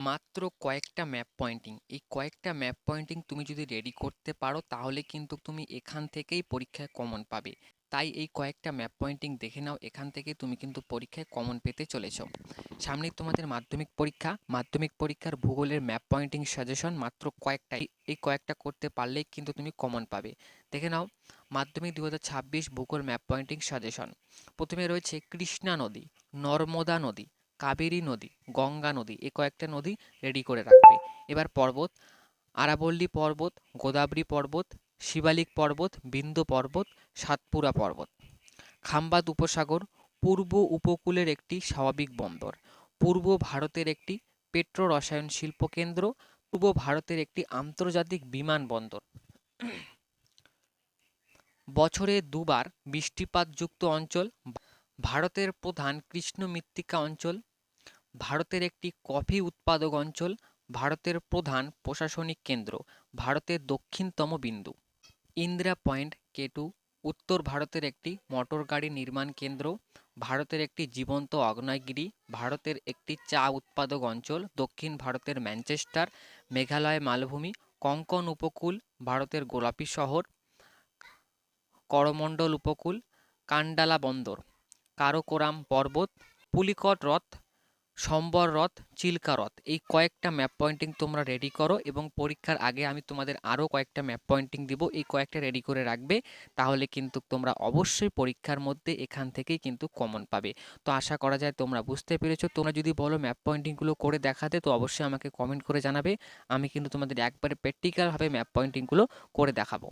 মাত্র কয়েকটা map pointing. এই কয়েকটা ম্যাপ পয়েন্টিং তুমি যদি রেডি করতে পারো তাহলে কিন্তু তুমি এখান থেকেই পরীক্ষায় কমন পাবে। তাই এই কয়েকটা ম্যাপ পয়েন্টিং দেখে নাও, এখান থেকে তুমি কিন্তু পরীক্ষায় কমন পেতে চলেছো। সামনেই তোমাদের মাধ্যমিক পরীক্ষা। মাধ্যমিক পরীক্ষার ভূগোলের ম্যাপ পয়েন্টিং সাজেশন মাত্র কয়েকটাই। এই কয়েকটা করতে পারলেই কিন্তু তুমি কমন পাবে। দেখে নাও, মাধ্যমিক 2026 ভূগোল ম্যাপ পয়েন্টিং সাজেশন। প্রথমে রয়েছে কৃষ্ণা নদী, নর্মদা নদী, কাবেরী নদী, গঙ্গা নদী, এই কয়েকটা নদী রেডি করে রাখবে। এবার পর্বত: আরাবল্লী পর্বত, গোদাবরী পর্বত, শিবালিক পর্বত, বিন্ধ্য পর্বত, সাতপুরা পর্বত। খাম্বাত উপসাগর পূর্ব উপকূলের একটি স্বাভাবিক বন্দর, পূর্ব ভারতের একটি পেট্রো রসায়ন শিল্প কেন্দ্র, পূর্ব ভারতের একটি আন্তর্জাতিক বিমানবন্দর। বছরে দুবার বৃষ্টিপাতযুক্ত অঞ্চল, ভারতের প্রধান কৃষ্ণ মৃত্তিকা অঞ্চল, ভারতের একটি কফি উৎপাদক অঞ্চল, ভারতের প্রধান প্রশাসনিক কেন্দ্র, ভারতের দক্ষিণতম বিন্দু। ইন্দিরা পয়েন্ট কেটু উত্তর ভারতের একটি মোটর গাড়ি নির্মাণ কেন্দ্র, ভারতের একটি জীবন্ত আগ্নেয়গিরি, ভারতের একটি চা উৎপাদক অঞ্চল, দক্ষিণ ভারতের ম্যানচেস্টার, মেঘালয় মালভূমি, কঙ্কন উপকূল, ভারতের গোলাপি শহর, করমণ্ডল উপকূল, কান্ডালা বন্দর, কারাকোরাম পর্বত, পুলিকট হ্রদ, সম্বর হ্রদ, চিল্কা হ্রদ। এই কয়েকটা ম্যাপ পয়েন্টিং তোমরা রেডি করো এবং পরীক্ষার আগে আমি তোমাদের আরও কয়েকটা ম্যাপ পয়েন্টিং দিব, এই কয়েকটা রেডি করে রাখবে। তাহলে কিন্তু তোমরা অবশ্যই পরীক্ষার মধ্যে এখান থেকেই কিন্তু কমন পাবে। তো আশা করা যায় তোমরা বুঝতে পেরেছো। তোমরা যদি বলো ম্যাপ পয়েন্টিংগুলো করে দেখাতে, তো অবশ্যই আমাকে কমেন্ট করে জানাবে। আমি কিন্তু তোমাদের একবারে প্র্যাকটিক্যালভাবে ম্যাপ পয়েন্টিংগুলো করে দেখাবো।